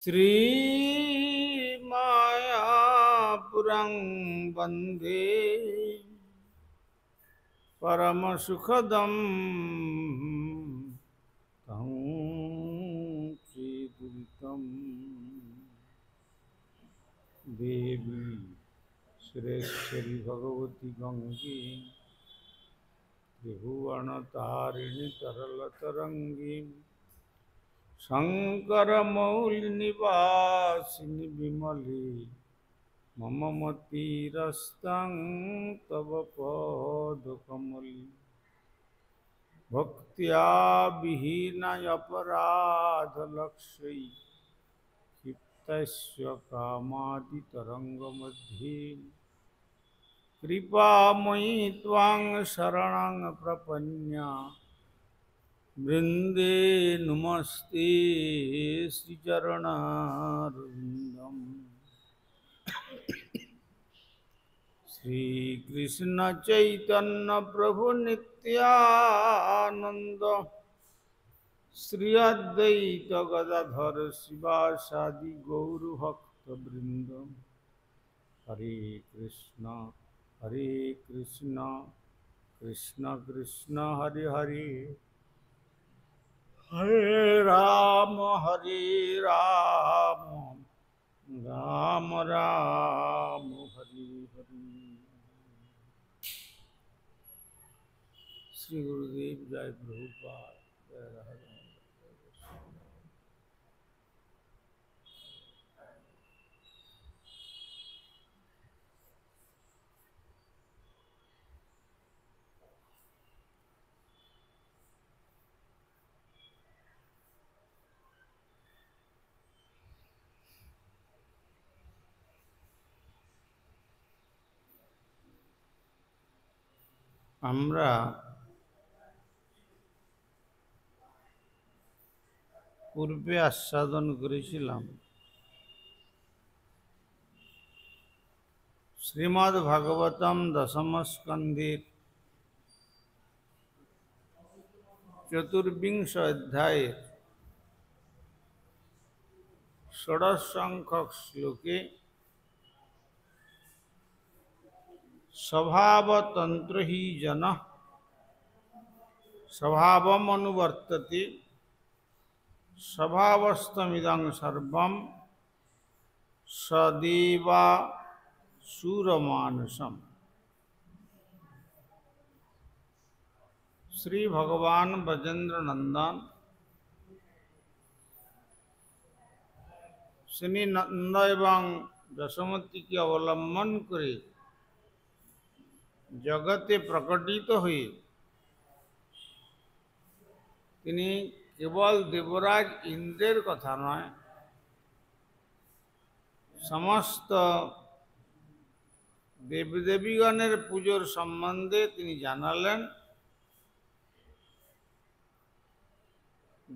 श्रीमायापुरं वन्दे परमसुखदं तं श्रीदुरितं देवी सुरेश्वरी भगवती गंगे त्रिभुवनतारिणी तरलतरंगी शङ्करमौलिनिवासिनि विमले मम मतिरस्तं तव पदकमले भक्त्या विहीनयपराधलक्ष्यै क्षिप्तस्य कामादितरङ्गमध्ये कृपामयि त्वां शरणं प्रपन्या वृंदे नमस्ते श्रीचरणारविंदम श्रीकृष्ण चैतन्य प्रभु नित्यानंद श्री अद्वैत गदाधर शिवासादि गौरभक्तवृंद हरे कृष्ण कृष्ण कृष्ण हरे हरे हरे राम राम राम हरे हरे। श्री गुरुदेव जय प्रभुपाद जय राधा। আমরা পূর্বে আস্বাদন করেছিলাম শ্রীমদ্ ভাগবতম দশম স্কন্ধের চতুর্বিংশ অধ্যায়ের ষোড়শ সংখ্যক শ্লোকে स्वभावतंत्र ही जन स्वभावमनुवर्तते स्वभावस्तमिदं सर्वं सदेवा सूरमानसम। श्री भगवान ब्रजेंद्र नंदन श्री नंद एवं যশোমতী के अवलम्बन करे जगते प्रकटित हुए তিনি কেবল দেবরাজ ইন্দ্রের কথা নয় সমস্ত দেবদেবীগণের পুজোর সম্বন্ধে তিনি জানালেন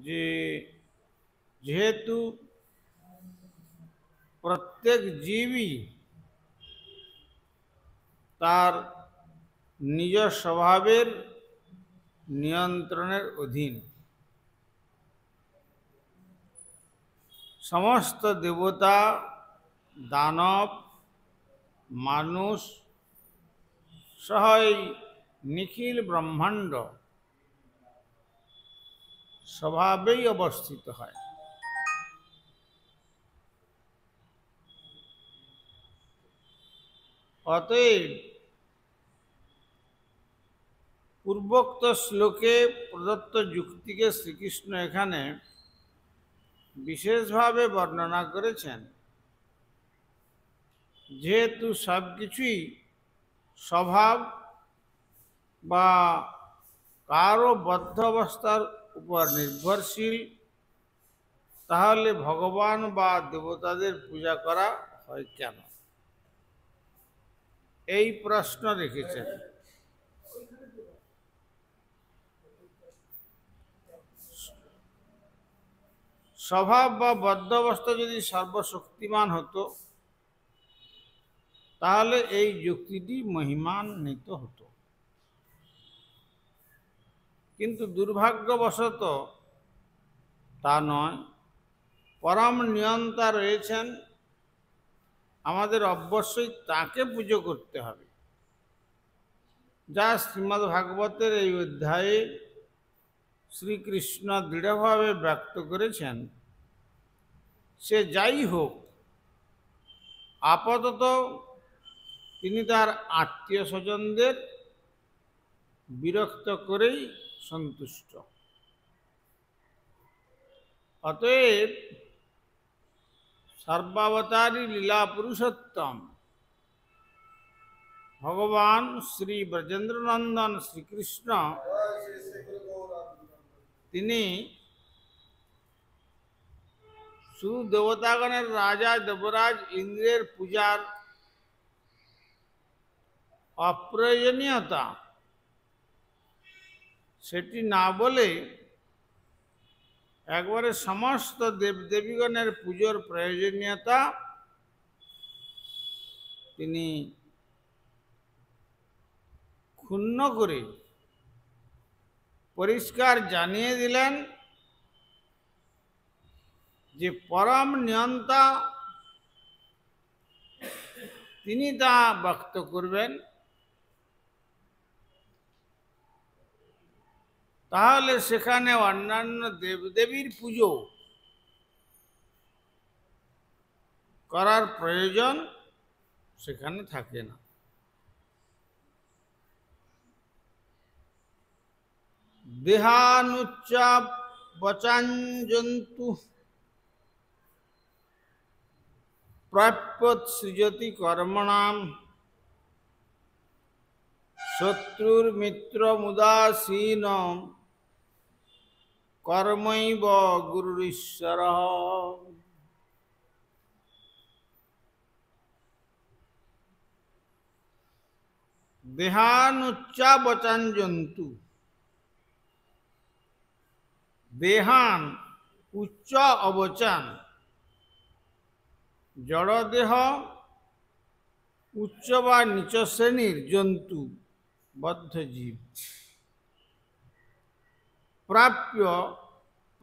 যে যেহেতু প্রত্যেক জীবই তার নিজ স্বভাবের নিয়ন্ত্রণের অধীন, সমস্ত দেবতা দানব মানুষ সহ নিখিল ব্রহ্মাণ্ড স্বভাবেই অবস্থিত হয়। অতএব পূর্বোক্ত শ্লোকে প্রদত্ত যুক্তিকে শ্রীকৃষ্ণ এখানে বিশেষভাবে বর্ণনা করেছেন। যেহেতু সবকিছুই স্বভাব বা কারো বদ্ধ অবস্থার উপর নির্ভরশীল, তাহলে ভগবান বা দেবতাদের পূজা করা হয় কেন, এই প্রশ্ন রেখেছেন। স্বভাব বা বদ্ধ অবস্থা যদি সর্বশক্তিমান হতো তাহলে এই যুক্তিটি মহিমান্বিত হতো, কিন্তু দুর্ভাগ্যবশত তা নয়। পরম নিয়ন্তা রয়েছেন, আমাদের অবশ্যই তাকে পুজো করতে হবে। যা শ্রীমদ্ ভাগবতের এই অধ্যায়ে শ্রীকৃষ্ণ দৃঢ়ভাবে ব্যক্ত করেছেন। সে যাই হোক, আপাতত তিনি তার আত্মীয় স্বজনদের বিরক্ত করেই সন্তুষ্ট। অতএব সর্বাবতারী লীলা পুরুষোত্তম ভগবান শ্রী ব্রজেন্দ্রনন্দন শ্রীকৃষ্ণ তিনি শুধু দেবতাগণের রাজা দেবরাজ ইন্দ্রের পূজার অপ্রয়োজনীয়তা সেটি না বলে একবারে সমস্ত দেবদেবীগণের পুজোর প্রয়োজনীয়তা তিনি ক্ষুণ্ণ করে পরিষ্কার জানিয়ে দিলেন যে পরম নিয়ন্তা তিনি তা ব্যক্ত করবেন। তাহলে সেখানে অন্যান্য দেবদেবীর পুজো করার প্রয়োজন সেখানে থাকে না। দেহানুচ্চা বচাঞ্জন্তু প্রাপ্যৎ সৃজতি কর্মণাম শত্রুর্মিত্রমুদাসীন কর্মৈব গুরুরীশ্বরঃ। দেহানুচ্চা বচাঞ্জন্তু, দেহান উচ্চ অবচান, জড়দেহ উচ্চ বা নিচ শ্রেণীর জন্তু বদ্ধ জীব প্রাপ্য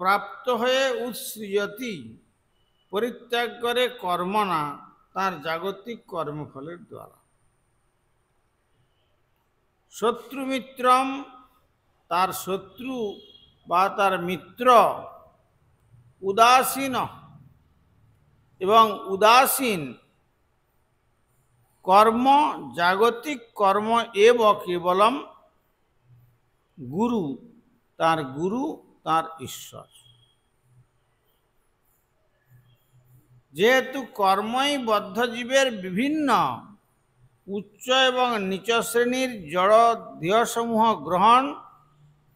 প্রাপ্ত হয়ে উৎসৃজতি পরিত্যাগ করে কর্মণা তার জাগতিক কর্মফলের দ্বারা। শত্রুমিত্রম তার শত্রু বা তার মিত্র, উদাসীন এবং উদাসীন কর্ম জাগতিক কর্ম এব কেবলম গুরু, তার গুরু তার ঈশ্বর। যেহেতু কর্মই বদ্ধজীবের বিভিন্ন উচ্চ এবং নিচ শ্রেণীর জড় দেহসমূহ গ্রহণ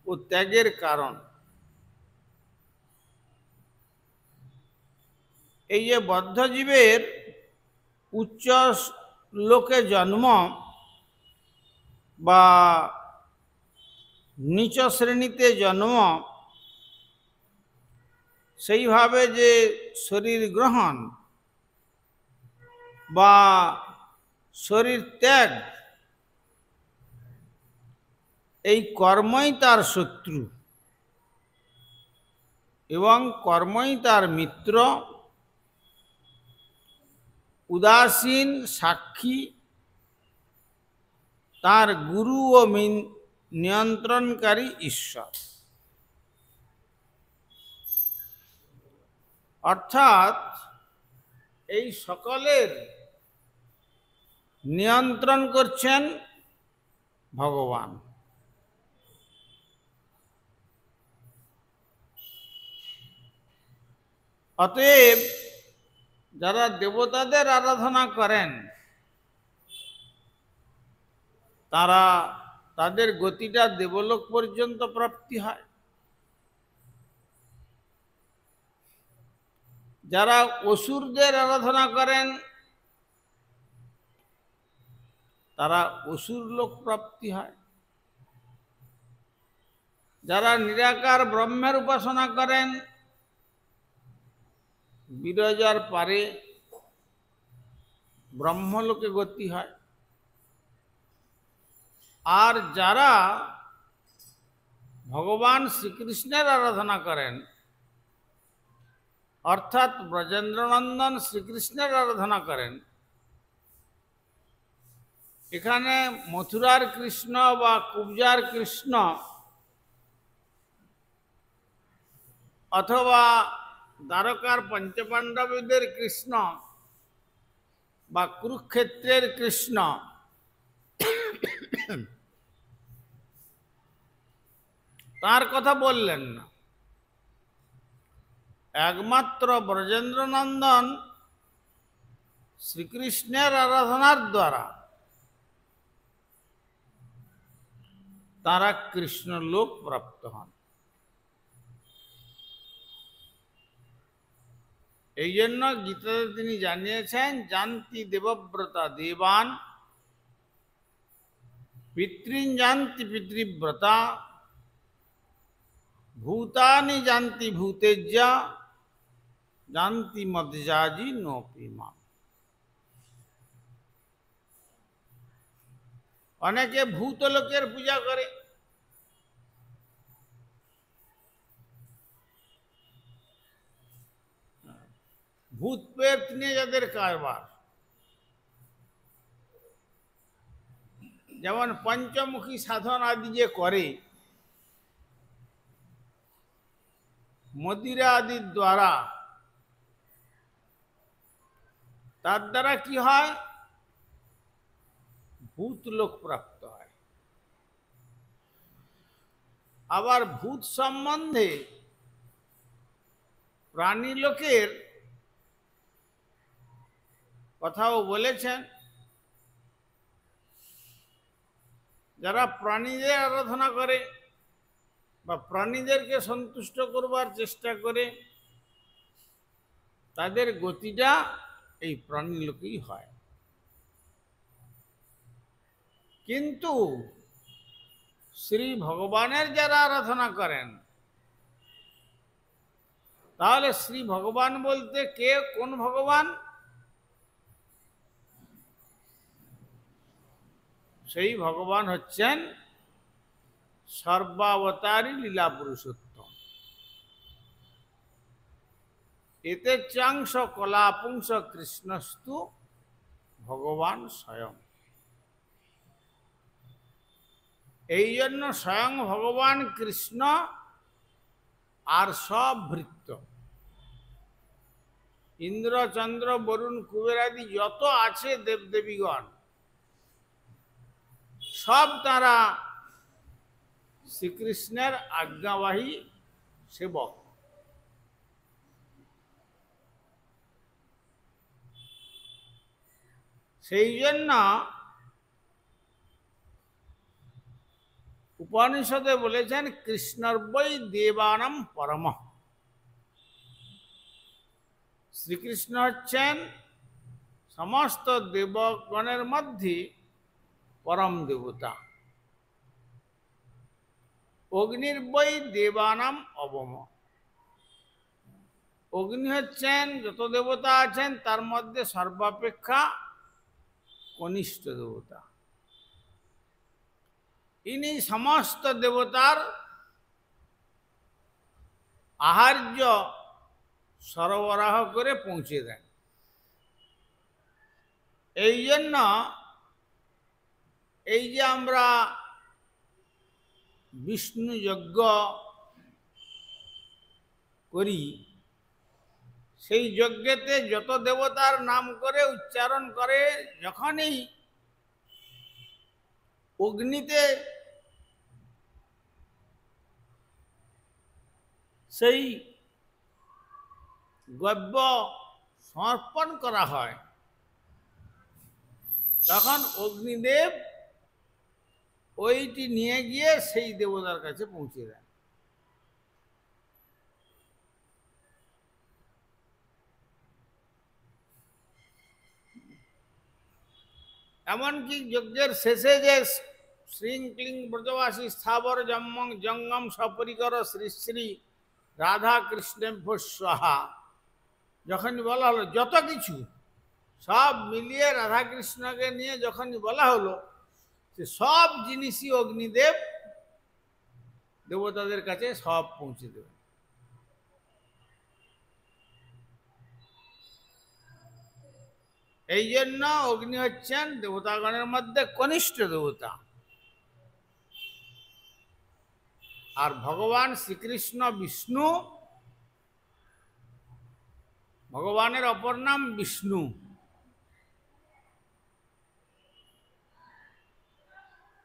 ও ত্যাগের কারণ, এই যে বদ্ধজীবের উচ্চ লোকে জন্ম বা নিচ শ্রেণীতে জন্ম, সেইভাবে যে শরীর গ্রহণ বা শরীর ত্যাগ, এই কর্মই তার শত্রু এবং কর্মই তার মিত্র। উদাসীন সাক্ষী তার গুরু ও নিয়ন্ত্রণকারী ঈশ্বর। অর্থাৎ এই সকলের নিয়ন্ত্রণ করছেন ভগবান। অতএব যারা দেবতাদের আরাধনা করেন তাদের গতিটা দেবলোক পর্যন্ত প্রাপ্তি হয়। যারা অসুরদের আরাধনা করেন তারা অসুর লোক প্রাপ্তি হয়। যারা নিরাকার ব্রহ্মের উপাসনা করেন বিরজার পারে ব্রহ্মলোকে গতি হয়। আর যারা ভগবান শ্রীকৃষ্ণের আরাধনা করেন অর্থাৎ ব্রজেন্দ্রনন্দন শ্রীকৃষ্ণের আরাধনা করেন, এখানে মথুরার কৃষ্ণ বা কুব্জার কৃষ্ণ অথবা দ্বারকার পঞ্চপাণ্ডবদের কৃষ্ণ বা কুরুক্ষেত্রের কৃষ্ণ তার কথা বললেন না। একমাত্র ব্রজেন্দ্রনন্দন শ্রীকৃষ্ণের আরাধনার দ্বারা তারা কৃষ্ণলোক প্রাপ্ত হন। এই জন্য গীতাতে তিনি জানিয়েছেন, জানতি দেবব্রতা দেবান, পিতৃন জানতি পিতৃব্রতা, ভূতানি জানতি ভূতেজ্যা, জানতি মদ্যাজি নোপিমা। অনেকে ভূত লোকের পূজা করে, ভূত প্রেত নিয়ে যাদের কারবার, যেমন পঞ্চমুখী সাধন আদি যে করে, মদিরা আদির দ্বারা, তার দ্বারা কি হয়? ভূত লোক প্রাপ্ত হয়। আবার ভূত সম্বন্ধে প্রাণী লোকের কথাও বলেছেন। যারা প্রাণীদের আরাধনা করে বা প্রাণীদেরকে সন্তুষ্ট করবার চেষ্টা করে, তাদের গতিটা এই প্রাণী লোকেই হয়। কিন্তু শ্রী ভগবানের যারা আরাধনা করেন, তাহলে শ্রী ভগবান বলতে কে, কোন ভগবান? সেই ভগবান হচ্ছেন সর্বাবতারী লীলা পুরুষোত্তম। এতে চাংশ কলাপুংস কৃষ্ণস্তু ভগবান স্বয়ং। এই জন্য স্বয়ং ভগবান কৃষ্ণ আর সব ভৃত্য, ইন্দ্র চন্দ্র বরুণ কুবেরাদি যত আছে দেবদেবীগণ, সব তারা শ্রীকৃষ্ণের আজ্ঞাবাহী সেবক। সেই জন্য উপনিষদে বলেছেন, কৃষ্ণর্বৈ দেবানাম পরম। শ্রীকৃষ্ণ হচ্ছেন সমস্ত দেবগণের মধ্যে পরম দেবতা। অগ্নির্বৈ দেবানাম অবম। অগ্নি হচ্ছেন যত দেবতা আছেন তার মধ্যে সর্বাপেক্ষা কনিষ্ঠ দেবতা। ইনি সমস্ত দেবতার আহার্য সরবরাহ করে পৌঁছে দেন। এই জন্য এই যে আমরা বিষ্ণু যজ্ঞ করি, সেই যজ্ঞেতে যত দেবতার নাম করে উচ্চারণ করে, যখনই অগ্নিতে সেই গব্য সমর্পণ করা হয়, তখন অগ্নিদেব ওইটি নিয়ে গিয়ে সেই দেবতার কাছে পৌঁছে দেন। এমনকি যজ্ঞের শেষে যে শ্রীং ক্লিং ব্রজবাসী স্থাবর জঙ্গম সপরিকর শ্রী শ্রী রাধা কৃষ্ণেভ্য স্বাহা, যখনই বলা হলো, যত কিছু সব মিলিয়ে রাধা কৃষ্ণকে নিয়ে যখনই বলা হলো, সে সব জিনিসই অগ্নিদেব দেবতাদের কাছে সব পৌঁছে দেবে। এই জন্য অগ্নি হচ্ছেন দেবতাগণের মধ্যে কনিষ্ঠ দেবতা। আর ভগবান শ্রীকৃষ্ণ বিষ্ণু, ভগবানের অপর নাম বিষ্ণু।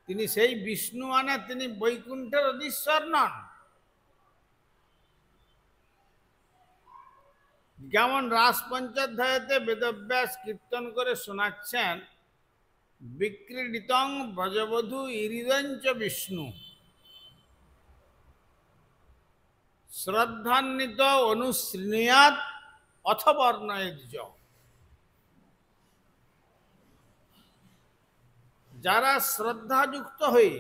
তিনি সেই বিষ্ণু মানে তিনি বৈকুণ্ঠের অধীশ্বর নন। যেমন রাস পঞ্চাধ্যায়তে বেদব্যাস কীর্তন করে শোনাচ্ছেন, বিক্রীডিতং ব্রজবধূ ইরিদঞ্চ বিষ্ণু শ্রদ্ধান্বিত অনুশৃণুয়াৎ অথবর্ণয়েজ্য। যারা শ্রদ্ধাযুক্ত হয়ে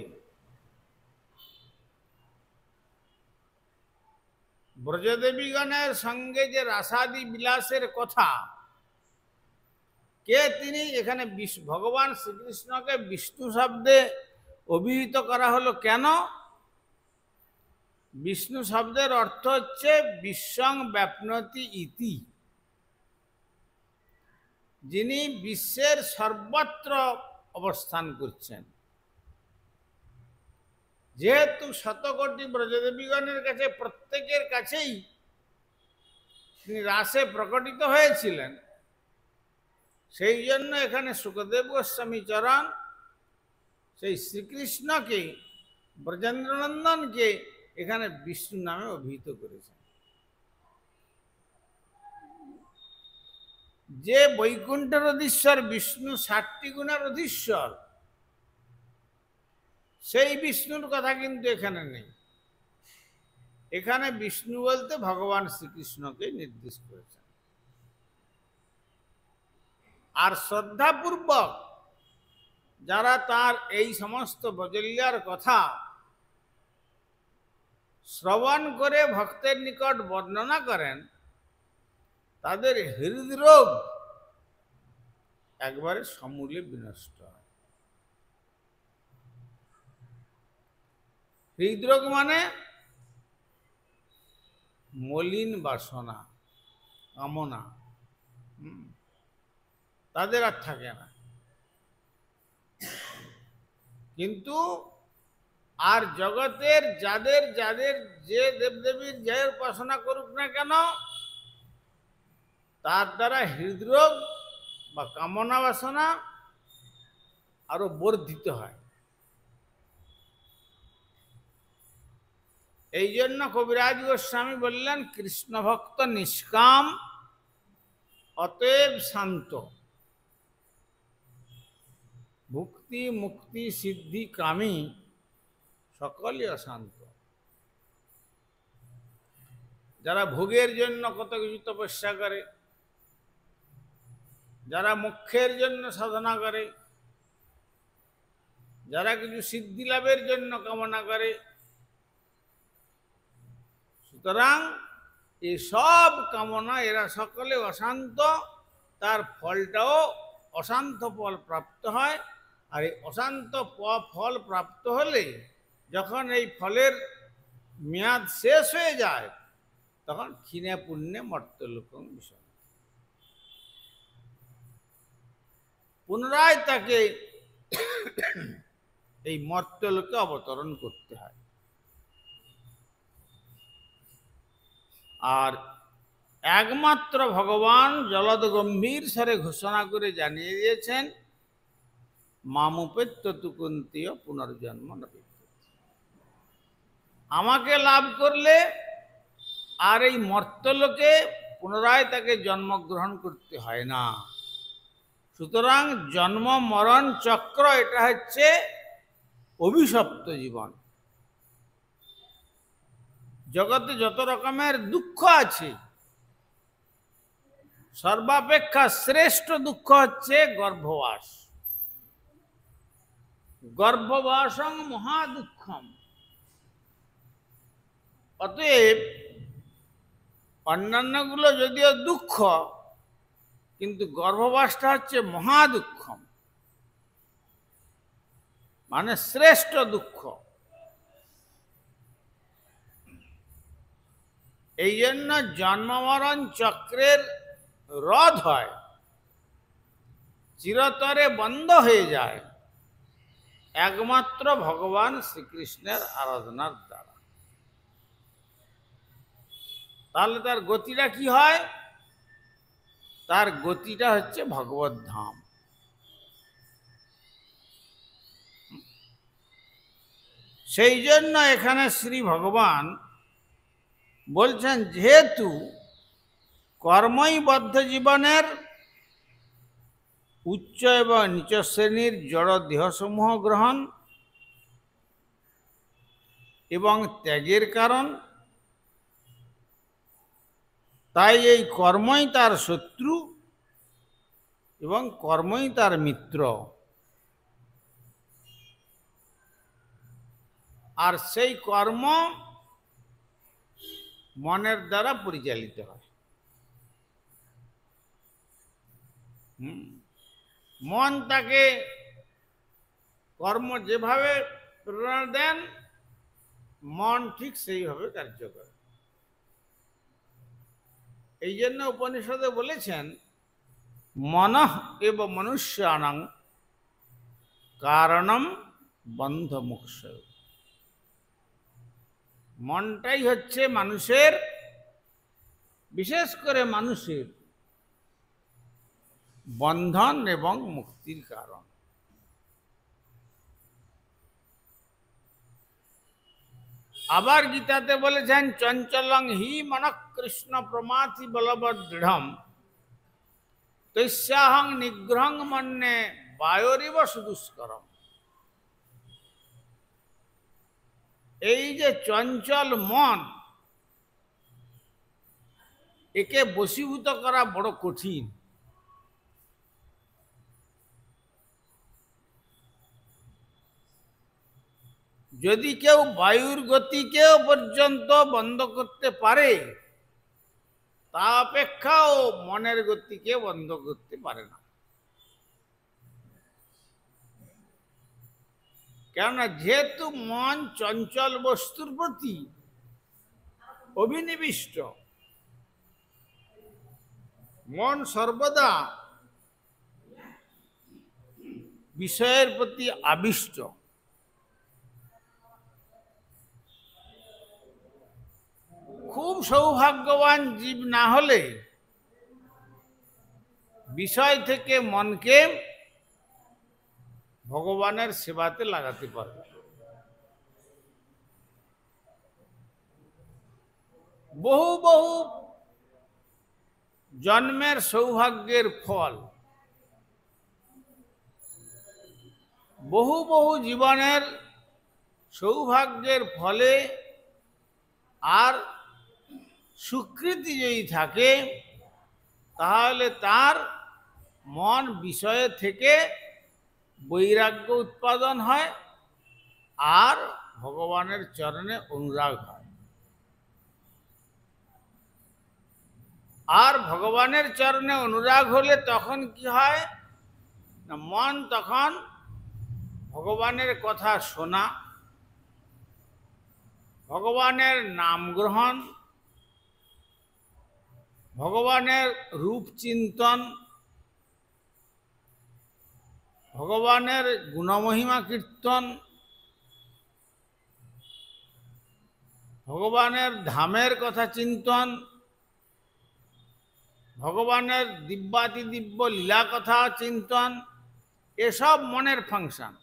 ব্রজদেবীগণের সঙ্গে যে রাসাদি বিলাসের কথা, কে তিনি? এখানে ভগবান শ্রীকৃষ্ণকে বিষ্ণু শব্দে অভিহিত করা হলো কেন? বিষ্ণু শব্দের অর্থ হচ্ছে বিশ্বং ব্যাপ্নতি ইতি, যিনি বিশ্বের সর্বত্র অবস্থান করছেন। যেহেতু শতকোটি ব্রজদেবীগণের কাছে প্রত্যেকের কাছেই তিনি রাসে প্রকটিত হয়েছিলেন, সেই জন্য এখানে শুকদেব গোস্বামী চরণ সেই শ্রীকৃষ্ণকে, ব্রজেন্দ্রনন্দনকে এখানে বিষ্ণু নামে অভিহিত করেছেন। যে বৈকুণ্ঠের অধীশ্বর বিষ্ণু 60টি গুণের অধীশ্বর, সেই বিষ্ণুর কথা কিন্তু এখানে নেই। এখানে বিষ্ণু বলতে ভগবান শ্রীকৃষ্ণকে নির্দেশ করেছেন। আর শ্রদ্ধাপূর্বক যারা তার এই সমস্ত ব্রজলীলার কথা শ্রবণ করে ভক্তের নিকট বর্ণনা করেন, তাদের হৃদরোগ একবারে সমূলে বিনষ্ট হয়। হৃদরোগ মানে মলিন বাসনা, কামনা, তাদের আর থাকে না। কিন্তু আর জগতের যাদের যাদের যে দেবদেবীর যে উপাসনা করুক না কেন, তার দ্বারা হৃদরোগ বা কামনা বাসনা আরো বর্ধিত হয়। এই জন্য কবিরাজ গোস্বামী বললেন, কৃষ্ণ ভক্ত নিষ্কাম অতএব শান্ত, ভুক্তি মুক্তি সিদ্ধি কামী সকলই অশান্ত। যারা ভোগের জন্য কত কিছু তপস্যা করে, যারা মোক্ষের জন্য সাধনা করে, যারা কিছু সিদ্ধি লাভের জন্য কামনা করে, সুতরাং এই সব কামনা এরা সকলে অশান্ত, তার ফলটাও অশান্ত ফল প্রাপ্ত হয়। আর এই অশান্ত ফল প্রাপ্ত হলে যখন এই ফলের মেয়াদ শেষ হয়ে যায়, তখন ক্ষীণে পুণ্যে মর্ত্যলোকং বিষয়, পুনরায় তাকে এই মর্ত্যলোকে অবতরণ করতে হয়। আর একমাত্র ভগবান জলদ গম্ভীর স্বরে ঘোষণা করে জানিয়ে দিয়েছেন, মামুপেত্যতু কুন্তীয় পুনর্জন্ম ন বিদ্যতে। আমাকে লাভ করলে আর এই মর্ত্যলোকে পুনরায় তাকে জন্মগ্রহণ করতে হয় না। সুতরাং জন্ম মরণ চক্র, এটা হচ্ছে অভিশপ্ত জীবন। জগতে যত রকমের দুঃখ আছে, সর্বাপেক্ষা শ্রেষ্ঠ দুঃখ হচ্ছে গর্ভবাস। গর্ভবাসং মহাদুঃখম। অতএব অন্যান্যগুলো যদিও দুঃখ, কিন্তু গর্ভবাসটা হচ্ছে মহাদুঃখম, মানে শ্রেষ্ঠ দুঃখ। এই জন্য জন্ম মরণ চক্রের রোধ হয়। চিরতরে বন্ধ হয়ে যায় একমাত্র ভগবান শ্রীকৃষ্ণের আরাধনার দ্বারা। তাহলে তার গতিটা কি হয়? তার গতিটা হচ্ছে ভগবত ধাম। সেই জন্য এখানে শ্রী ভগবান বলছেন, যেহেতু কর্মই বদ্ধ জীবনের উচ্চ এবং নিচ শ্রেণীর জড় দেহসমূহ গ্রহণ এবং ত্যাগের কারণ, তাই এই কর্মই তার শত্রু এবং কর্মই তার মিত্র। আর সেই কর্ম মনের দ্বারা পরিচালিত হয়। মন তাকে কর্ম যেভাবে প্রেরণা দেন, মন ঠিক সেইভাবে কার্য করে। এই জন্য উপনিষদে বলেছেন, মনঃ এব মনুষ্যানাং কারণম বন্ধ মোক্ষস্য। মনটাই হচ্ছে মানুষের, বিশেষ করে মানুষের বন্ধন এবং মুক্তির কারণ। আবার গীতাতে বলেছেন, চঞ্চলং হি মনঃ কৃষ্ণ প্রমাথি বলবৎ দৃঢ়ম তস্যাহং নিগ্রহং মন্যে বায়োরিব সুদুষ্করম। এই যে চঞ্চল মন, একে বশীভূত করা বড় কঠিন। যদি কেউ বায়ুর গতিকেও পর্যন্ত বন্ধ করতে পারে, তা অপেক্ষাও মনের গতিকে বন্ধ করতে পারে না। কেননা যেহেতু মন চঞ্চল বস্তুর প্রতি অভিনিবিষ্ট, মন সর্বদা বিষয়ের প্রতি আবিষ্ট। খুব সৌভাগ্যবান জীব না হলে বিষয় থেকে মনকে ভগবানের সেবাতে লাগাতে পারবে। বহু বহু জন্মের সৌভাগ্যের ফল, বহু বহু জীবনের সৌভাগ্যের ফলে আর স্বীকৃতি যদি থাকে, তাহলে তার মন বিষয়ে থেকে বৈরাগ্য উৎপাদন হয় আর ভগবানের চরণে অনুরাগ হয়। আর ভগবানের চরণে অনুরাগ হলে তখন কি হয় না, মন তখন ভগবানের কথা শোনা, ভগবানের নাম গ্রহণ, ভগবানের রূপ চিন্তন, ভগবানের গুণমহিমা কীর্তন, ভগবানের ধামের কথা চিন্তন, ভগবানের দিব্যাতি দিব্য লীলা কথা চিন্তন, এসব মনের ফাংশন।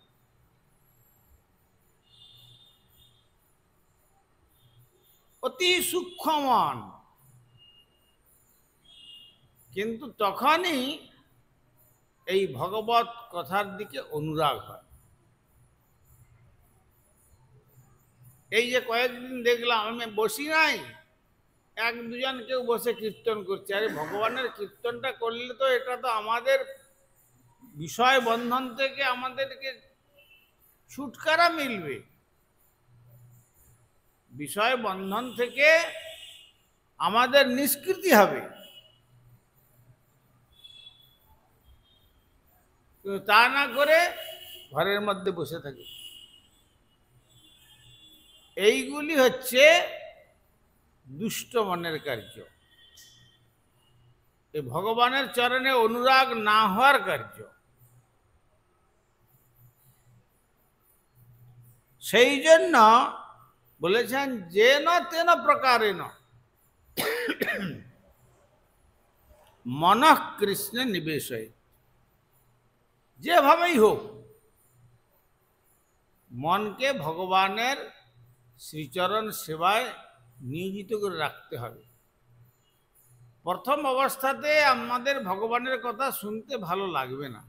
অতি সূক্ষ্ম মন, কিন্তু তখনই এই ভগবত কথার দিকে অনুরাগ হয়। এই যে কয়েকদিন দেখলাম, আমি বসি নাই, এক দুজন কেউ বসে কীর্তন করছে। আরে ভগবানের কীর্তনটা করলে তো এটা তো আমাদের বিষয় বন্ধন থেকে আমাদেরকে ছুটকারা মিলবে, বিষয় বন্ধন থেকে আমাদের নিষ্কৃতি হবে। তা না করে ঘরের মধ্যে বসে থাকি। এইগুলি হচ্ছে দুষ্ট মনের কার্য, এই ভগবানের চরণে অনুরাগ না হওয়ার কার্য। সেই জন্য বলেছেন যেন তেন প্রকারেণ মনঃ কৃষ্ণে নিবেশয়, যেভাবেই হোক মনকে ভগবানের শ্রীচরণ সেবায় নিয়োজিত করে রাখতে হবে। প্রথম অবস্থাতে আমাদের ভগবানের কথা শুনতে ভালো লাগবে না।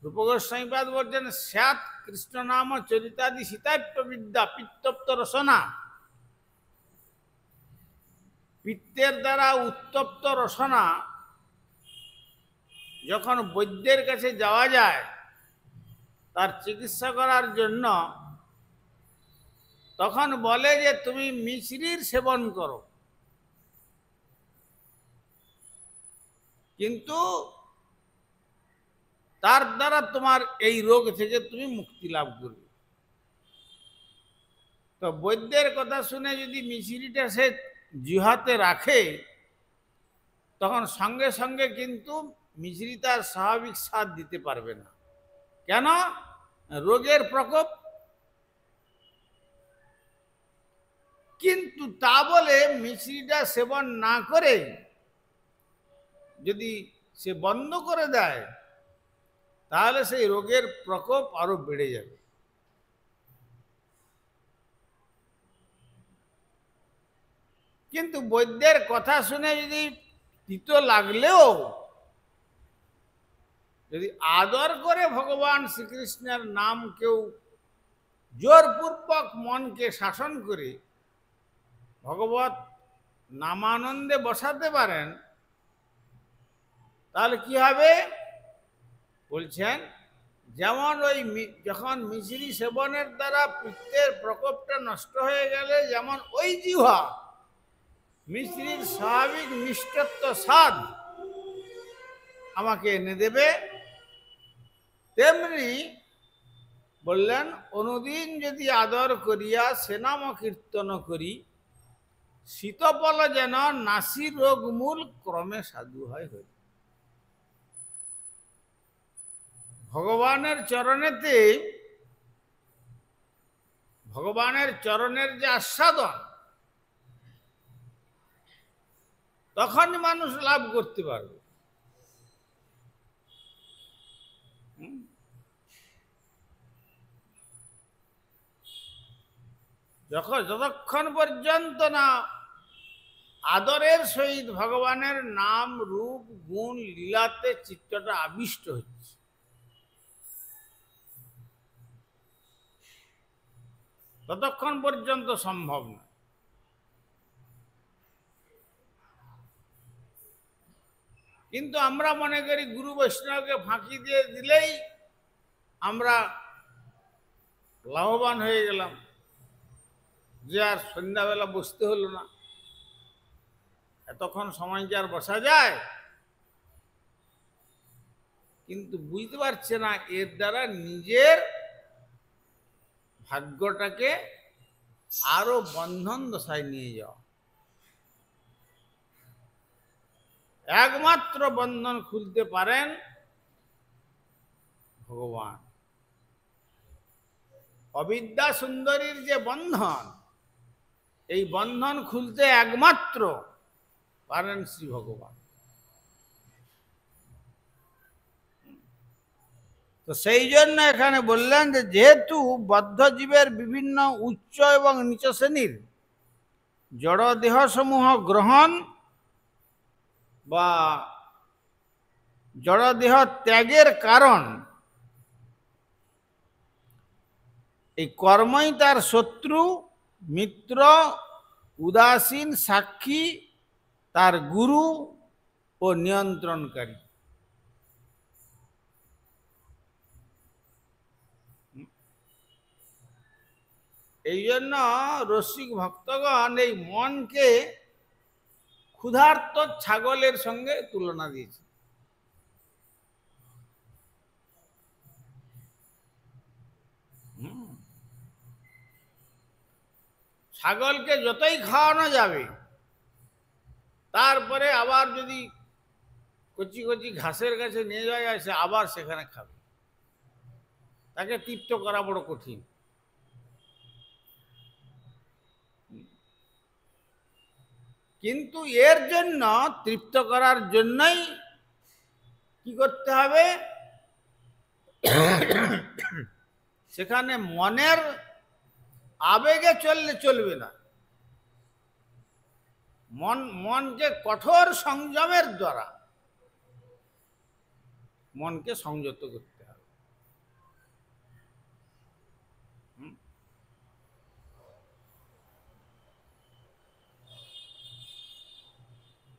রূপ গোস্বামীপাদ বলছেন স্যাৎ কৃষ্ণ নাম চরিতাদি সীতাপ্য বিদ্যা পিত্তপ্ত রসনা, পিত্তের দ্বারা উত্তপ্ত রসনা যখন বৈদ্যের কাছে যাওয়া যায় তার চিকিৎসা করার জন্য, তখন বলে যে তুমি মিশ্রির সেবন করো, কিন্তু তার দ্বারা তোমার এই রোগ থেকে তুমি মুক্তি লাভ করবে। তো বৈদ্যের কথা শুনে যদি মিশ্রিটা সে জিহাতে রাখে, তখন সঙ্গে সঙ্গে কিন্তু মিশ্রি তার স্বাভাবিক স্বাদ দিতে পারবে না। কেন? রোগের প্রকোপ। কিন্তু তা বলে মিশ্রিটা সেবন না করে যদি সে বন্ধ করে দেয়, তাহলে সেই রোগের প্রকোপ আরো বেড়ে যাবে। কিন্তু বৈদ্যের কথা শুনে যদি তিতো লাগলেও যদি আদর করে ভগবান শ্রীকৃষ্ণের নাম কেউ জোরপূর্বক মনকে শাসন করে ভগবত নামানন্দে বসাতে পারেন, তাহলে কি হবে? বলছেন যেমন ওই যখন মিশ্রি সেবনের দ্বারা পিত্তের প্রকোপটা নষ্ট হয়ে গেলে যেমন ওই জিহ্বা মিশ্রির স্বাভাবিক মিষ্টত্ব স্বাদ আমাকে এনে দেবে, তেমনি বললেন অনুদিন যদি আদর করিয়া সেনাম কীর্তন করি, শীতপল যেন নাসি রোগ মূল ক্রমে সাধু হয় হরি। ভগবানের চরণেতে, ভগবানের চরণের যে আস্বাদন, তখন মানুষ লাভ করতে পারবে। যতক্ষণ পর্যন্ত না আদরের সহিত ভগবানের নাম রূপ গুণ লীলাতে চিত্তটা আবিষ্ট হচ্ছে, ততক্ষণ পর্যন্ত সম্ভব না। কিন্তু আমরা মনে করি গুরু বৈষ্ণবকে ফাঁকি দিয়ে দিলেই আমরা লাভবান হয়ে গেলাম, যে আর সন্ধ্যাবেলা বসতে হলো না। এতক্ষণ সময় কি আর বসা যায়? কিন্তু বুঝতে পারছে না এর দ্বারা নিজের ভাগ্যটাকে আরো বন্ধন দশায় নিয়ে যাওয়া। একমাত্র বন্ধন খুলতে পারেন ভগবান। অবিদ্যা সুন্দরীর যে বন্ধন, এই বন্ধন খুলতে একমাত্র পারেন শ্রী ভগবান। তো সেই জন্য এখানে বললেন যে যেহেতু বদ্ধ জীবের বিভিন্ন উচ্চ এবং নিচ শ্রেণীর জড় দেহ সমূহ গ্রহণ বা জড় দেহ ত্যাগের কারণ এই কর্মই তার শত্রু, মিত্র, উদাসীন, সাক্ষী, তার গুরু ও নিয়ন্ত্রণকারী। এই জন্য রসিক ভক্তগণ এই মনকে ক্ষুধার্ত ছাগলের সঙ্গে তুলনা দিয়েছে। ছাগলকে যতই খাওয়ানো যাবে, তারপরে আবার যদি কচি কচি ঘাসের কাছে নিয়ে যাওয়া যায়, সে আবার সেখানে খাবে। তাকে তৃপ্ত করা বড় কঠিন। কিন্তু এর জন্য, তৃপ্ত করার জন্যই কি করতে হবে, সেখানে মনের আবেগে চললে চলবে না। মনকে কঠোর সংযমের দ্বারা মনকে সংযত করতে হবে।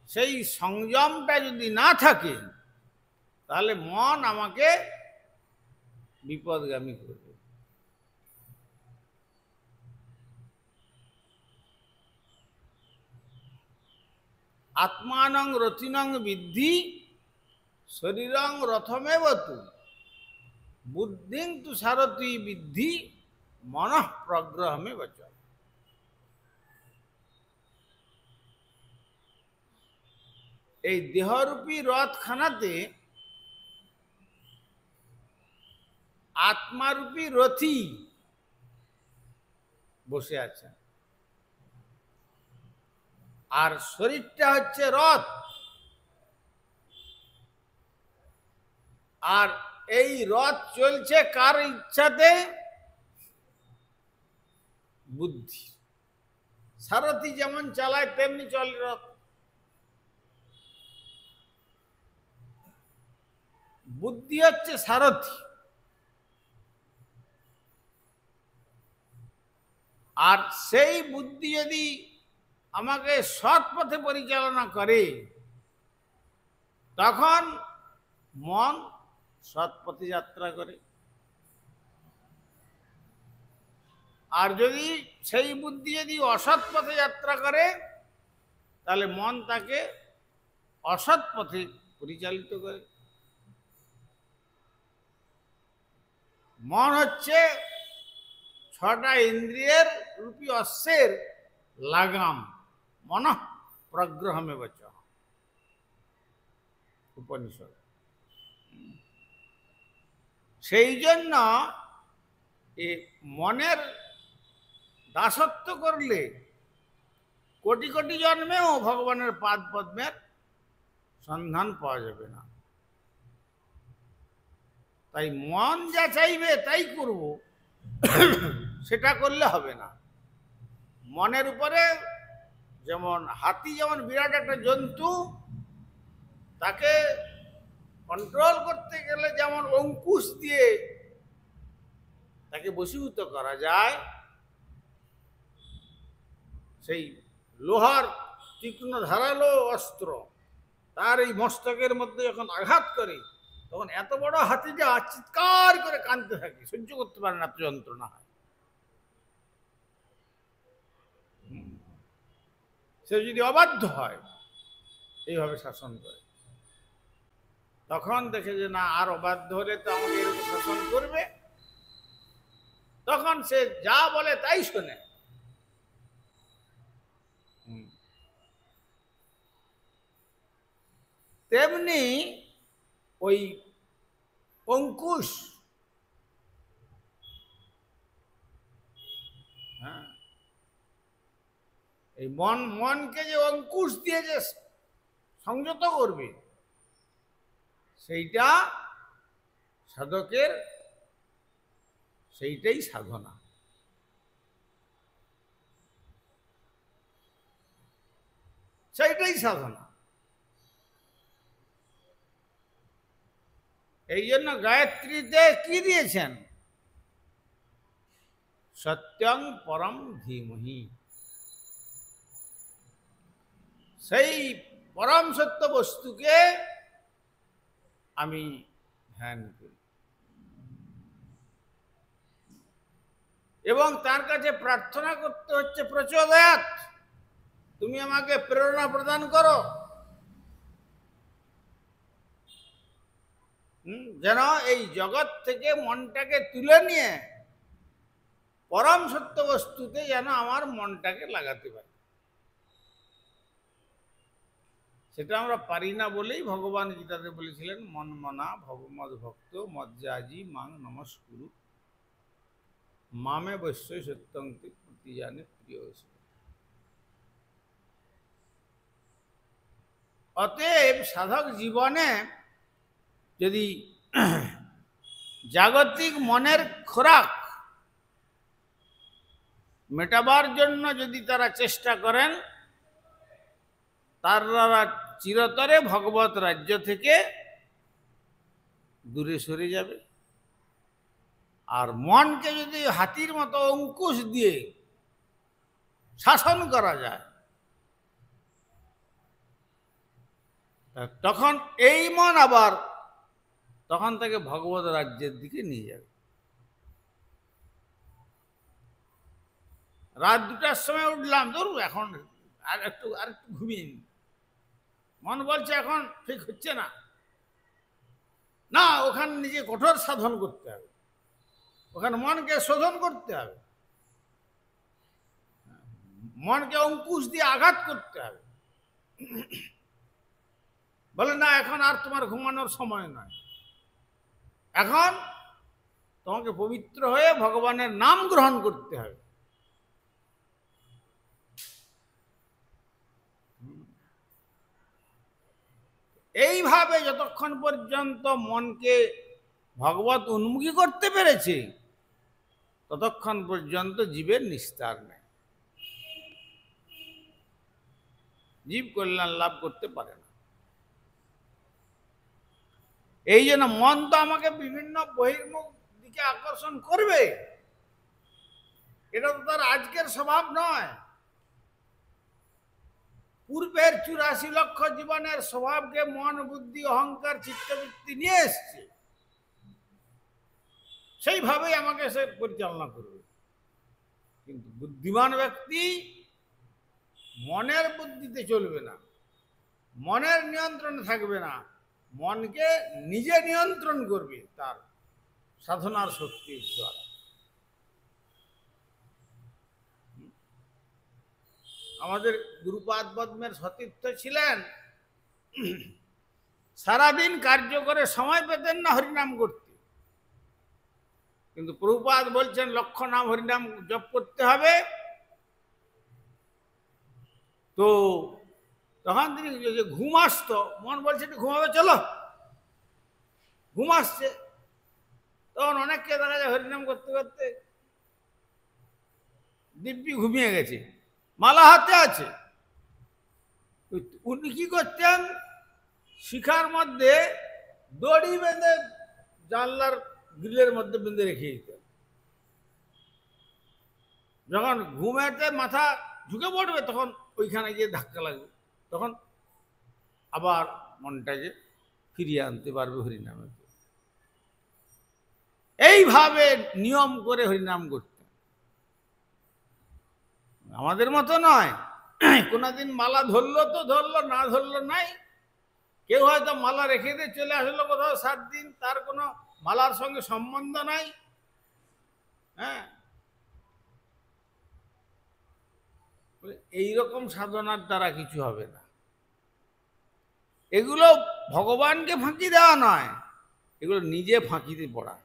সেই সংযমটা যদি না থাকে তাহলে মন আমাকে বিপদগামী করবে। আত্মানং রথিনং বিদ্ধি শরীরং রথমেব তু বুদ্ধিং তু সারথি বিদ্ধি মনঃ প্রগ্রহমে বচ। এই দেহরূপী রথখানাতে আত্মারূপী রথী বসে আছেন, আর শরীরটা হচ্ছে রথ। আর এই রথ চলছে কার ইচ্ছাতে? বুদ্ধি। সারথি যেমন চালায় তেমনি চলে রথ। বুদ্ধি হচ্ছে সারথি। আর সেই বুদ্ধি যদি আমাকে সৎ পথে পরিচালনা করে তখন মন সৎ পথে যাত্রা করে। আর যদি সেই বুদ্ধি যদি অসৎ পথে যাত্রা করে তাহলে মন তাকে অসৎ পথে পরিচালিত করে। মন হচ্ছে ছটা ইন্দ্রিয়ের রূপী অশ্বের লাগাম। মনঃ প্রগ্রহমে বচ, উপনিষদ। সেই জন্য এ মনের দাসত্ব করলে কোটি কোটি জন্মেও ভগবানের পাদ পদ্মের সন্ধান পাওয়া যাবে না। তাই মন যা চাইবে তাই করব, সেটা করলে হবে না। মনের উপরে যেমন হাতি যেমন বিরাট একটা জন্তু, তাকে কন্ট্রোল করতে গেলে যেমন অঙ্কুশ দিয়ে তাকে বশীভূত করা যায়, সেই লোহার তীক্ষ্ণ ধারালো অস্ত্র তার এই মস্তকের মধ্যে যখন আঘাত করে তখন এত বড় হাতিটা চিৎকার করে কাঁদতে থাকে, সহ্য করতে পারে না, এত যন্ত্রণা হয়। সে যদি অবাধ্য হয় এইভাবে শাসন করে, তখন দেখে যে না, আর অবাধ্য হলে তো আমাকে এরকম শাসন করবে, তখন সে যা বলে তাই শোনে। তেমনি ওই অঙ্কুশ, হ্যাঁ, এই মনকে যে অঙ্কুশ দিয়ে যে সংযত করবে, সেইটা সাধকের, সেইটাই সাধনা। সেইটাই সাধনা। এই জন্য গায়ত্রীতে কি দিয়েছেন? সত্যং পরম ধীমহি। সেই পরম সত্য বস্তুকে আমি ধ্যান করি এবং তার কাছে প্রার্থনা করতে হচ্ছে প্রচোদয়াৎ, তুমি আমাকে প্রেরণা প্রদান করো, যেন এই জগৎ থেকে মনটাকে তুলে নিয়ে পরম সত্য বস্তুতে যেন আমার মনটাকে লাগাতে পারি। সেটা আমরা পারি না বলেই ভগবান গীতাতে বলেছিলেন, মন মনা ভবমদ ভক্ত মজ্জাজি মাং নমস্কুরু মামে বৈশ্যই সত্যং প্রতিজানে প্রিয়। অতএব সাধক জীবনে যদি জাগতিক মনের খোরাক মেটাবার জন্য যদি তারা চেষ্টা করেন, তারা চিরতরে ভগবত রাজ্য থেকে দূরে সরে যাবে। আর মনকে যদি হাতির মতো অঙ্কুশ দিয়ে শাসন করা যায়, তখন এই মন আবার তখন তাকে ভগবত রাজ্যের দিকে নিয়ে যাবে। রাত 2টার সময় উঠলাম, ধরুন এখন আর একটু ঘুমিয়ে নি, মন বলছে এখন ঠিক হচ্ছে না, না ওখানে নিজে কঠোর সাধন করতে হবে, ওখানে মনকে শোধন করতে হবে, মনকে অঙ্কুশ দিয়ে আঘাত করতে হবে। বলে না এখন আর তোমার ঘুমানোর সময় নয়, এখন তোমাকে পবিত্র হয়ে ভগবানের নাম গ্রহণ করতে হবে। এইভাবে যতক্ষণ পর্যন্ত মনকে ভগবত উন্মুখী করতে পেরেছে, ততক্ষণ পর্যন্ত জীবের নিস্তার নেই, জীব কল্যাণ লাভ করতে পারে না। এই জন্য মন তো আমাকে বিভিন্ন বহির্মুখ দিকে আকর্ষণ করবে, এটা তো তার আজকের স্বভাব নয়, পূর্বের 84 লক্ষ জীবনের স্বভাবকে মন বুদ্ধি অহংকার চিত্তবৃত্তি নিয়ে এসছে, সেইভাবেই আমাকে সে পরিচালনা করবে। কিন্তু বুদ্ধিমান ব্যক্তি মনের বুদ্ধিতে চলবে না, মনের নিয়ন্ত্রণে থাকবে না, মনকে নিজে নিয়ন্ত্রণ করবে তার সাধনার শক্তির দ্বারা। আমাদের গুরুপাদ পদ্মের সতীর্থ ছিলেন, সারাদিন কার্য করে সময় পেতেন না হরিনাম করতে, কিন্তু প্রভুপাদ বলছেন লক্ষ নাম হরিনাম জপ করতে হবে। তো তখন তিনি যে ঘুম আসতো, মন বলছে ঘুমাবে, চলো, ঘুম আসছে, তখন অনেককে দেখা যায় হরিনাম করতে করতে দিব্যি ঘুমিয়ে গেছে, মালা হাতে আছে। উনি কি করতেন, শিখার মধ্যে দড়ি বেঁধে জানলার গ্রিলের মধ্যে বেঁধে রেখে দিতেন। যখন ঘুমেতে মাথা ঝুঁকে পড়বে, তখন ওইখানে গিয়ে ধাক্কা লাগবে, তখন আবার মনটাকে ফিরিয়ে আনতে পারবে হরিনামে। এইভাবে নিয়ম করে হরিনাম করতেন, আমাদের মতো নয়। কোনদিন মালা ধরলো তো ধরলো, না ধরলো নাই। কেউ হয়তো মালা রেখে দিয়ে চলে আসলো কোথাও 7 দিন, তার কোনো মালার সঙ্গে সম্বন্ধ নাই। হ্যাঁ, এইরকম সাধনার দ্বারা কিছু হবে না। এগুলো ভগবানকে ফাঁকি দেওয়া নয়, এগুলো নিজে ফাঁকিতে পড়া।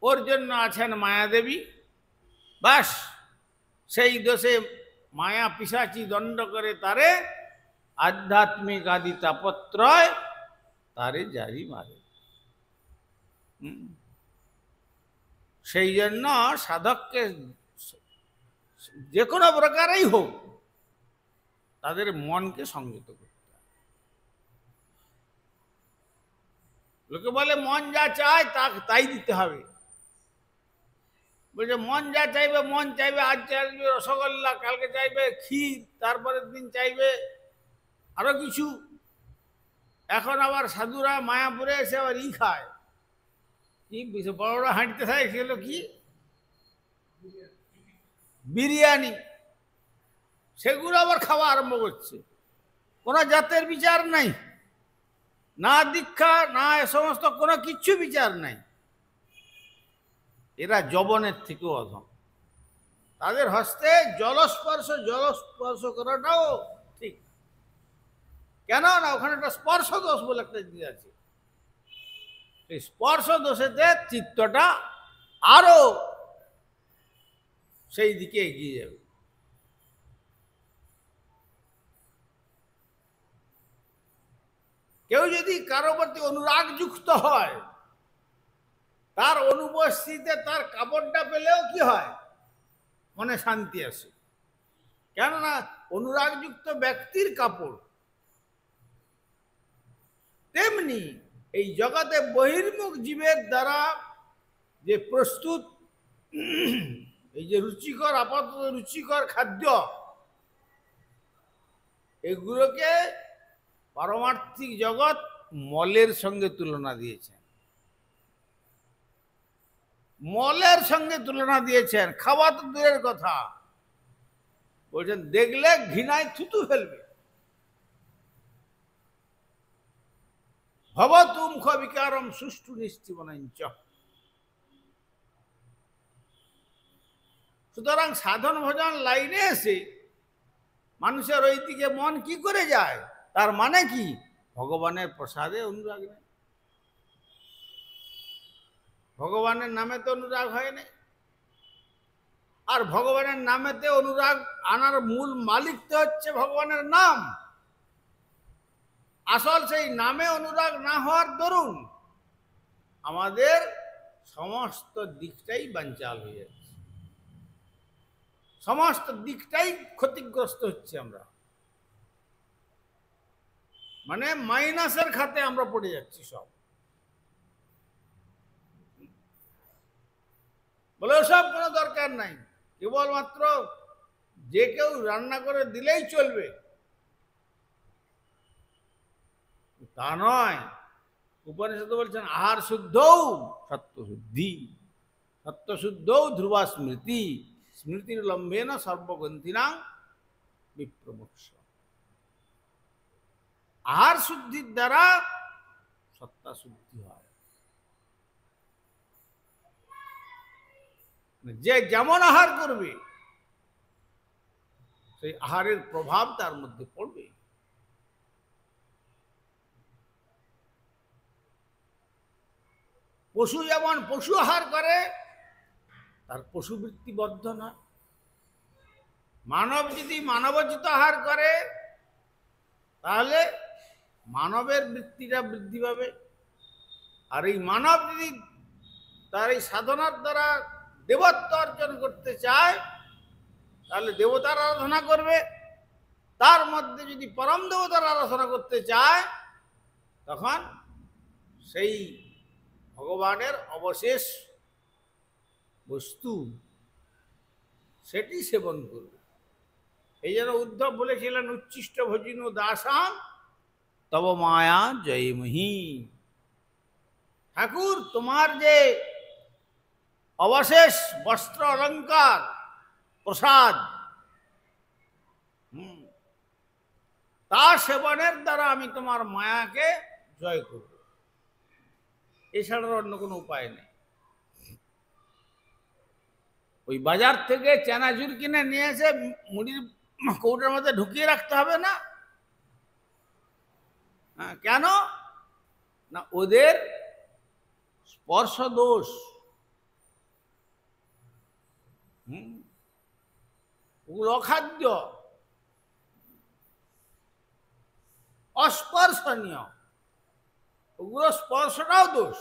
ওর জন্য আছেন মায়াদেবী, বাস সেই দোষে মায়া পিশাচি দণ্ড করে তারে, আধ্যাত্মিক আদি তাপত্রয় তারে জারি মারে। সেই জন্য সাধককে যে কোনো প্রকারেই হোক তাদের মনকে সংযত করতে হবে। লোকে বলে মন যা চায় তাই দিতে হবে। বলছে মন যা চাইবে, মন চাইবে আজ চাইবে রসগোল্লা, কালকে চাইবে ক্ষীর, তারপরের দিন চাইবে আরো কিছু। এখন আবার সাধুরা মায়াপুরে এসে আবার খায়, কি বড় বড় হাঁটতে থাকে, সেগুলো কি বিরিয়ানি, সেগুলো আবার খাওয়া আরম্ভ করছে। কোনো জাতের বিচার নাই, না দীক্ষা, না এ সমস্ত কোনো কিচ্ছু বিচার নাই। এরা যবনের থেকেও অধম। তাদের হস্তে জলস্পর্শ করাটাও ঠিক, কেন না ওখানে একটা স্পর্শ দোষ বলে একটা জিনিস আছে। এই স্পর্শ দোষেতে চিত্তটা আরো সেই দিকে এগিয়ে যাবে। কেউ যদি কারো প্রতি অনুরাগ যুক্ত হয়, তার অনুপস্থিতিতে তার কাপড়টা পেলেও কি হয়, মনে শান্তি আসে। কেননা অনুরাগযুক্ত ব্যক্তির কাপড়। তেমনি এই জগতে বহির্মুখ জীবের দ্বারা যে প্রস্তুত এই যে রুচিকর, আপাতত রুচিকর খাদ্য, এগুলোকে পারমার্থিক জগৎ মলের সঙ্গে তুলনা দিয়েছেন। মলের সঙ্গে তুলনা দিয়েছেন। খাওয়া তো দূরের কথা, বলছেন দেখলে ঘৃণায় থুতু ফেলবে। ভবতুমুখ বিকারম সুষ্ঠু নিশ্চিবনঞ্চ। সুতরাং সাধন ভজন লাইনে এসে মানুষের ওই দিকে মন কি করে যায়, তার মানে কি, ভগবানের প্রসাদে অনুরাগ নেই, ভগবানের নামে তো অনুরাগ হয় না। আর ভগবানের নামেতে অনুরাগ আনার মূল মালিক তো হচ্ছে ভগবানের নাম। আসল সেই নামে অনুরাগ না হওয়ার দরুন আমাদের সমস্ত দিকটাই বানচাল হয়ে যাচ্ছে, সমস্ত দিকটাই ক্ষতিগ্রস্ত হচ্ছে। আমরা মানে মাইনাসের খাতে আমরা পড়ে যাচ্ছি সব। বলে ওসব কোনো দরকার নাই, কেবলমাত্র যে কেউ রান্না করে দিলেই চলবে তা নয়। উপনিষদ বলছেন আহার শুদ্ধৌ সত্যশুদ্ধি, সত্যশুদ্ধৌ ধ্রুবা স্মৃতি, স্মৃতির লম্বেন সর্বগ্রন্থিনাং বিপ্রমোক্ষ। আহার শুদ্ধির দ্বারা সত্তা শুদ্ধি হয়। যে যেমন আহার করবে সেই আহারের প্রভাব তার মধ্যে পড়বে। পশু যেমন পশু আহার করে, তার পশুবৃত্তি বর্ধন হয়। মানব যদি মানবোচিত আহার করে, তাহলে মানবের বৃত্তিটা বৃদ্ধি পাবে। আর এই মানব যদি তার এই সাধনার দ্বারা দেবত্ব অর্জন করতে চায়, তাহলে দেবতার আরাধনা করবে। তার মধ্যে যদি পরম দেবতার আরাধনা করতে চায়, তখন সেই ভগবানের অবশেষ বস্তু সেটি সেবন করবে। এই জন্য উদ্ধব বলেছিলেন উচ্ছিষ্ট ভজিন দাসাম তব মায়া জয়মহি। ঠাকুর, তোমার যে অবশেষ বস্ত্র অলঙ্কার প্রসাদ, তা সেবনের দ্বারা আমি তোমার মায়াকে জয় করব, এছাড়া অন্য কোনো উপায় নেই। ওই বাজার থেকে চানাচুর কিনে নিয়ে এসে মুড়ির কৌটার মধ্যে ঢুকিয়ে রাখতে হবে না? কেন না, ওদের স্পর্শ দোষ। ওগুলো অখাদ্য, অস্পর্শনীয়, ওগুলো স্পর্শটাও দোষ।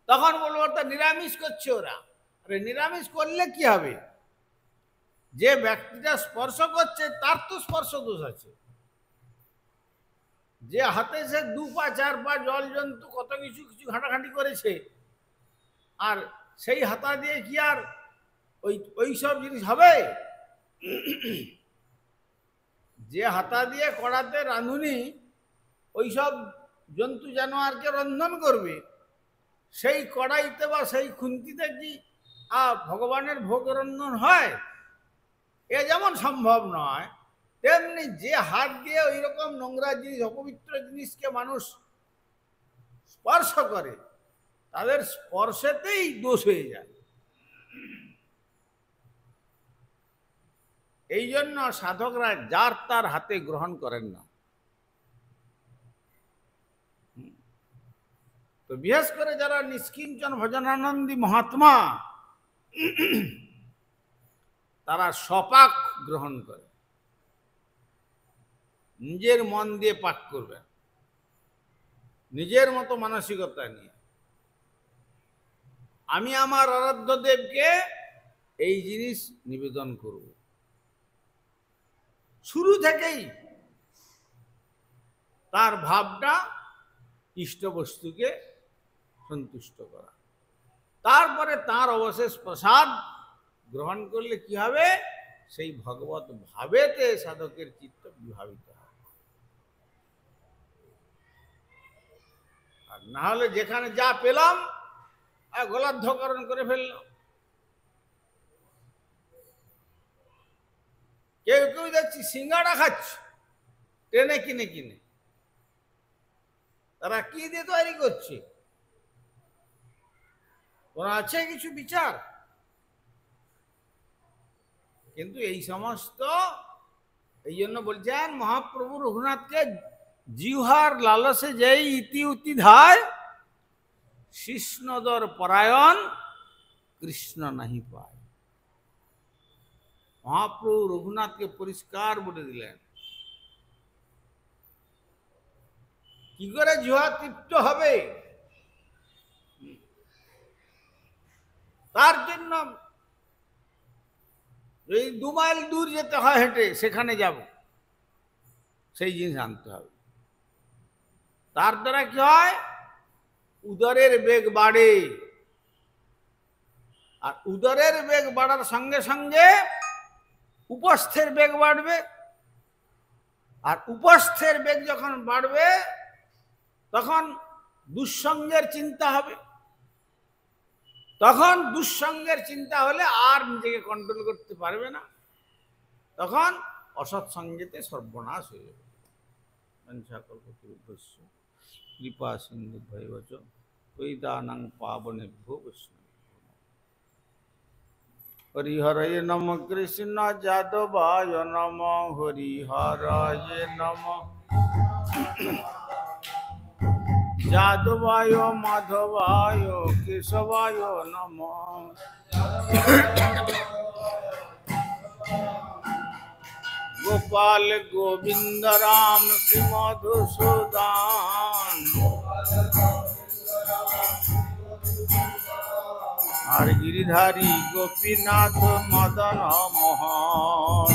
তখন বলবো তা নিরামিষ করছে ওরা। আরে নিরামিষ করলে কি হবে? যে ব্যক্তিটা স্পর্শ করছে তার তো স্পর্শ দোষ আছে। যে হাতে সে 2 পা 4 পা জল জন্তু কত কিছু কিছু ঘাঁটাঘাঁটি করেছে, আর সেই হাতা দিয়ে কি আর ওই সব জিনিস হবে? যে হাতা দিয়ে কড়াতে রাঁধুনি ওইসব জন্তু জানোয়ারকে রন্ধন করবে, সেই কড়াইতে বা সেই খুন্তিতে কি ভগবানের ভোগ রন্ধন হয়? এ যেমন সম্ভব নয়, তেমনি যে হাত দিয়ে ওই রকম নোংরা জিনিস, অপবিত্র জিনিসকে মানুষ স্পর্শ করে, তাদের স্পর্শেতেই দোষ হয়ে যায়। এই জন্য সাধকরা যার তার হাতে গ্রহণ করেন না। তো বিশেষ করে যারা নিষ্কিঞ্চন ভজনানন্দী মহাত্মা তারা সপাক গ্রহণ করে, নিজের মন দিয়ে পাক করবেন, নিজের মতো মানসিকতা নিয়ে। আমি আমার আরাধ্য দেবকে এই জিনিস নিবেদন করব, শুরু থেকেই তার ভাবটা ইষ্ট বস্তুকে সন্তুষ্ট করা। তারপরে তার অবশেষ প্রসাদ গ্রহণ করলে কি হবে, সেই ভগবত ভাবেতে সাধকের চিত্ত বিভাবিত হবে। আর না হলে যেখানে যা পেলাম গোলার্ধকরণ করে ফেললাম। কেউ কেউ দেখছি সিঙ্গাড়া খাচ্ছে ট্রেনে কিনে কিনে। তারা কি দিয়ে তৈরি করছে, ওরা আছে কিছু বিচার? কিন্তু এই সমস্ত, এই জন্য বলছেন মহাপ্রভু রঘুনাথকে, জিহ্বার লালসে যেই ইতি উতি ধায়, শিষ্ণদর পরায়ণ কৃষ্ণ নাহি পায়। মহাপ্রভু রঘুনাথকে পরিষ্কার বলে দিলেন কি করে জিহ্বা তৃপ্ত হবে। তার জন্য যদি 2 মাইল দূর যেতে হয় হেঁটে, সেখানে যাব, সেই জিনিস আনতে হবে। তার দ্বারা কি হয়, উদরের বেগ বাড়ে, আর উদরের বেগ বাড়ার সঙ্গে সঙ্গে উপস্থের বেগ বাড়বে, আর উপস্থের বেগ যখন বাড়বে তখন দুঃসঙ্গের চিন্তা হবে। তখন দুঃসঙ্গের চিন্তা হলে আর নিজেকে কন্ট্রোল করতে পারবে না, তখন অসৎসঙ্গেতে সর্বনাশ হয়ে যাবে। কৃপা সিন্ধু ভৈবচ কৈদানাং পাবনেভ্যো বৈষ্ণবেভ্যো। হরিহরয়ে নম কৃষ্ণ যাদবায় নম, হরিহরয়ে নম যাদবায় মাধবায় কেশবায় নম। গোপাল গোবিন্দ রাম শ্রী মধুসূদন, আর গিরিধারী গোপীনাথ মদন মোহন।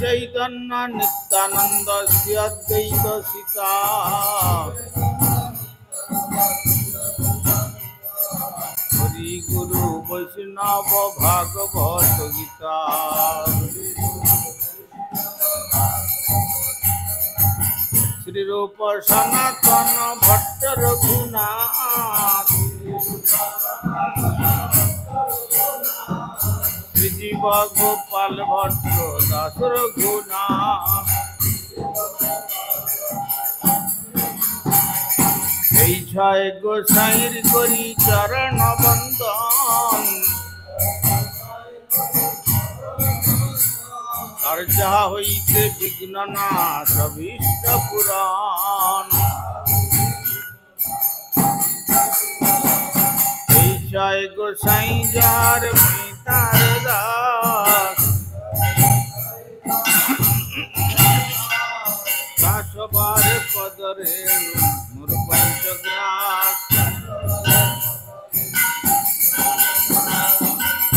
চৈতন্য নিত্যানন্দ শ্রী অদ্বৈত সীতা, হরি গুরু বৈষ্ণব ভাগবত গীতা। শ্রীরূপ সনাতন ভট্ট রঘুনাথ, শ্রীজীব গোপাল ভট্ট দাস রঘুনাথ। এই 6 গোসাইর করি চরণ বন্দন, আর যাহা হইতে বিঘ্ন নাশ অভীষ্ট পুরাণ। এই 6 গোসাই যার পিতার দাস, সবার পদরে মোর পঞ্চগ্রাস।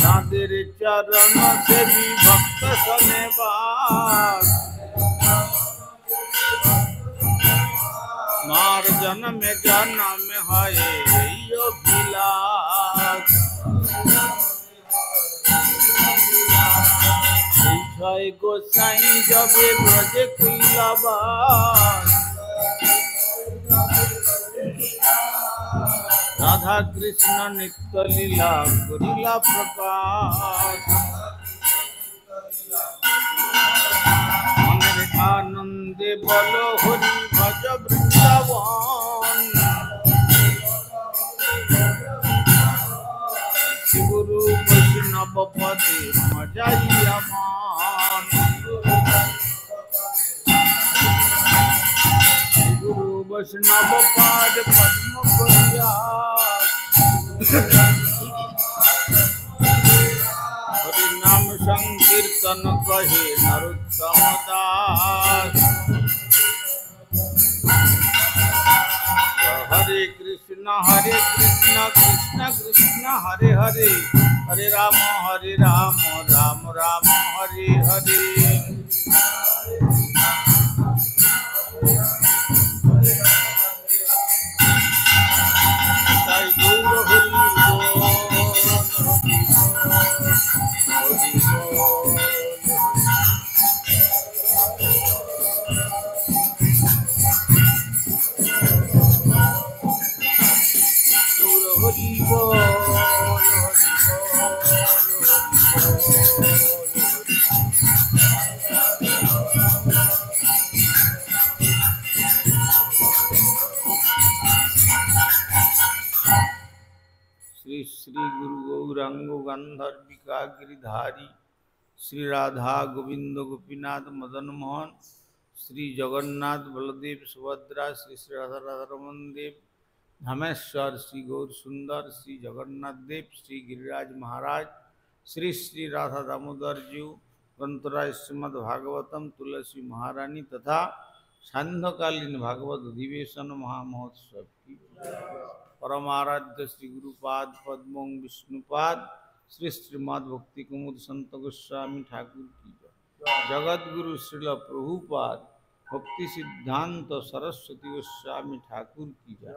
তাদের চরণ সেবী ভক্ত শোনে বাস, মার জন্মে জন্মে হয় এই অভিলাষ। এই 6 গোসাই যাবে ব্রজে কৈলাবাস, রাধা কৃষ্ণ নিত্য লীলা করিলা প্রকাশ। মনের আনন্দে বল হরি ভজ বৃন্দাবন, গুরু বৈষ্ণব পদে মজাইয়া মান। वैष्णव पाद पद्म प्रयास हरि नाम संकीर्तन कहे नरोत्तम दास हरे कृष्ण कृष्ण कृष्ण हरे हरे हरे राम राम राम हरे हरे ताई गौर हरि बोल श्री श्री गुरु गौरांग गंधर्विका गिरिधारी श्री राधा गोविंद गोपीनाथ मदन मोहन श्री जगन्नाथ बलदेव सुभद्रा श्री श्री राधा रमन देव धामेश्वर श्री गौर सुंदर श्री जगन्नाथ देव श्री गिरिराज महाराज श्री श्री राधा दामोदर जी ग्रंथराज श्रीमद् भागवतम तुलसी महारानी तथा सांध्यकालीन भागवत अधिवेशन महामहोत्सव की परमाराध्य श्री गुरुपाद पद्म विष्णुपाद श्री श्रीमद् भक्ति कुमुद संत गोस्वामी ठाकुर की जगत गुरु श्रील प्रभुपाद भक्ति सिद्धांत सरस्वती गोस्वामी ठाकुर की जय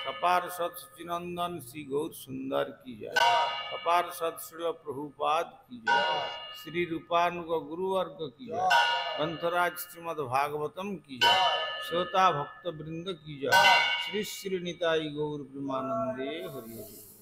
सपार सत सचिनंदन श्री गौर सुंदर की जय सपार सत श्रील प्रभुपाद की जय श्री रूपानुग गुरुवर्ग की जय ग्रंथराज श्रीमद् भागवतम की जय श्रोता भक्त वृंद की जय श्री श्री निताई गौर प्रेमानंदे हरि हरि।